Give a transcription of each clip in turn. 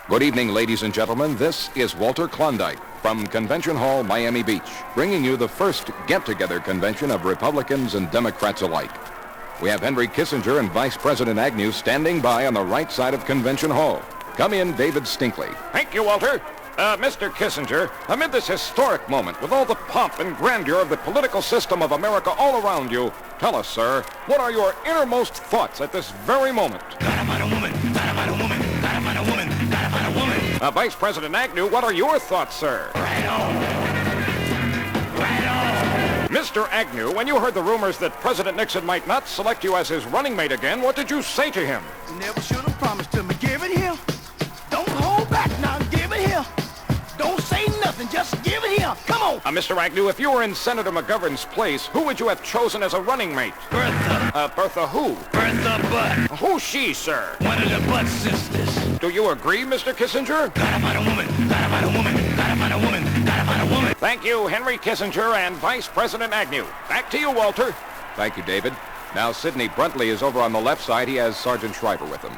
Good evening, ladies and gentlemen. This is Walter Klondike from Convention Hall, Miami Beach, bringing you the first get-together convention of Republicans and Democrats alike. We have Henry Kissinger and Vice President Agnew standing by on the right side of Convention Hall. Come in, David Stinkley. Thank you, Walter. Mr. Kissinger, amid this historic moment, with all the pomp and grandeur of the political system of America all around you, tell us, sir, what are your innermost thoughts at this very moment? Gotta find a woman, gotta find a woman, gotta find a woman, gotta find a woman. Vice President Agnew, what are your thoughts, sir? Right on. Right on. Mr. Agnew, when you heard the rumors that President Nixon might not select you as his running mate again, what did you say to him? You never should have promised to me. Give it here. Don't hold back now. Give it here. Don't say nothing. Just give it here. Come on. Mr. Agnew, if you were in Senator McGovern's place, who would you have chosen as a running mate? Bertha. Bertha who? Bertha Butt. Who's she, sir? One of the Butt sisters. Do you agree, Mr. Kissinger? Gotta find a woman, gotta find a woman, gotta find a woman, gotta find a woman. Thank you, Henry Kissinger and Vice President Agnew. Back to you, Walter. Thank you, David. Now, Sidney Bruntley is over on the left side. He has Sergeant Schreiber with him.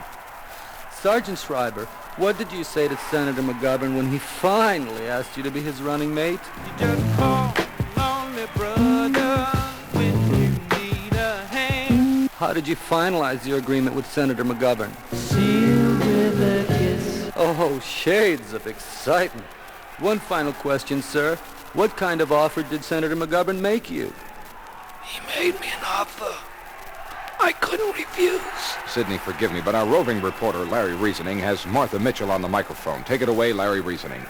Sergeant Schreiber, what did you say to Senator McGovern when he finally asked you to be his running mate? You just call lonely brother when you need a hand. How did you finalize your agreement with Senator McGovern? Sealed with a kiss. Oh, shades of excitement. One final question, sir. What kind of offer did Senator McGovern make you? He made me an offer I couldn't refuse. Sidney, forgive me, but our roving reporter, Larry Reasoning, has Martha Mitchell on the microphone. Take it away, Larry Reasoning.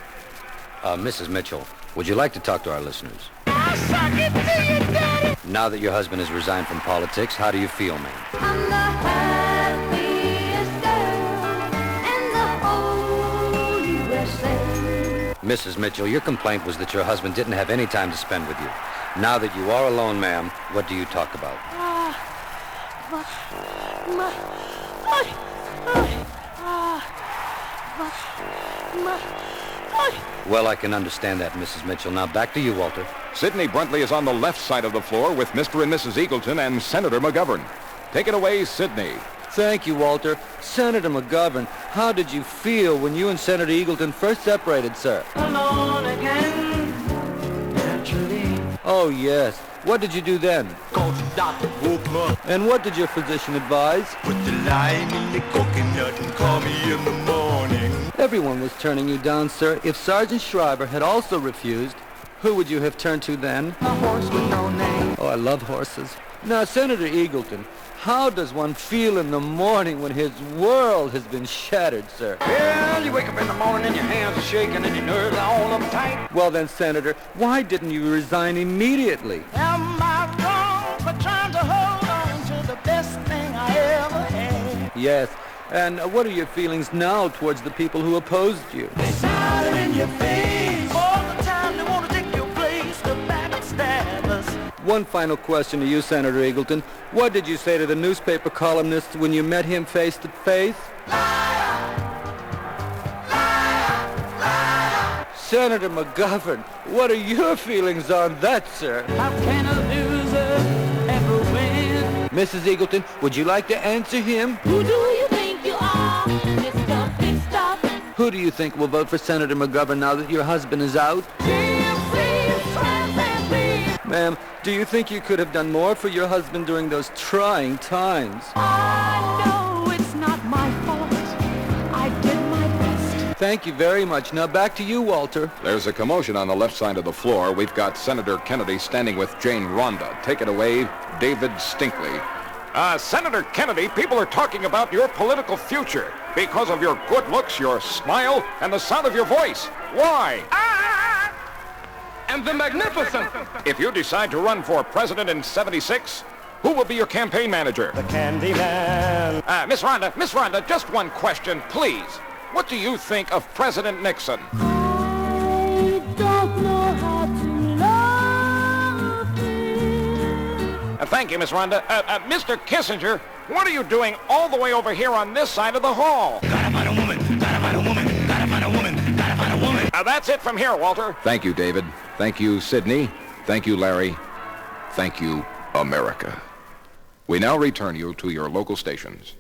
Mrs. Mitchell, would you like to talk to our listeners? I'll suck it to you, Daddy. Now that your husband has resigned from politics, how do you feel, ma'am? I'm the happiest girl in the whole USA. Mrs. Mitchell, your complaint was that your husband didn't have any time to spend with you. Now that you are alone, ma'am, what do you talk about? Well, I can understand that, Mrs. Mitchell. Now back to you, Walter. Sidney Bruntley is on the left side of the floor with Mr. and Mrs. Eagleton and Senator McGovern. Take it away, Sidney. Thank you, Walter. Senator McGovern, how did you feel when you and Senator Eagleton first separated, sir? Alone again, naturally. Oh, yes. What did you do then? Called the doctor, woke him up. And what did your physician advise? Put the lime in the coconut and call me in the morning. Everyone was turning you down, sir. If Sergeant Schreiber had also refused, who would you have turned to then? A horse with no name. Oh, I love horses. Now, Senator Eagleton, how does one feel in the morning when his world has been shattered, sir? Well, you wake up in the morning and your hands are shaking and your nerves are all uptight. Well then, Senator, why didn't you resign immediately? Am I wrong for trying to hold on to the best thing I ever had? Yes. And what are your feelings now towards the people who opposed you? They smile in your face all the time. They want to take your place, the backstabbers. One final question to you, Senator Eagleton. What did you say to the newspaper columnist when you met him face to face? Senator McGovern, what are your feelings on that, sir? How can a loser ever win? Mrs. Eagleton, would you like to answer him? Who do you think you are, Mr. Big Stop? Who do you think will vote for Senator McGovern now that your husband is out? Ma'am, do you think you could have done more for your husband during those trying times? I know it's not my fault. I did my best. Thank you very much. Now back to you, Walter. There's a commotion on the left side of the floor. We've got Senator Kennedy standing with Jane Rhonda. Take it away, David Stinkley. Senator Kennedy, people are talking about your political future because of your good looks, your smile, and the sound of your voice. Why? And the magnificent. If you decide to run for president in 76, who will be your campaign manager? The Candyman. Miss Rhonda, just one question, please. What do you think of President Nixon? I don't know how to love you. Thank you, Miss Rhonda. Mr. Kissinger, what are you doing all the way over here on this side of the hall? Gotta find a woman, gotta find a woman, gotta find a woman, gotta find a woman. That's it from here, Walter. Thank you, David. Thank you, Sidney. Thank you, Larry. Thank you, America. We now return you to your local stations.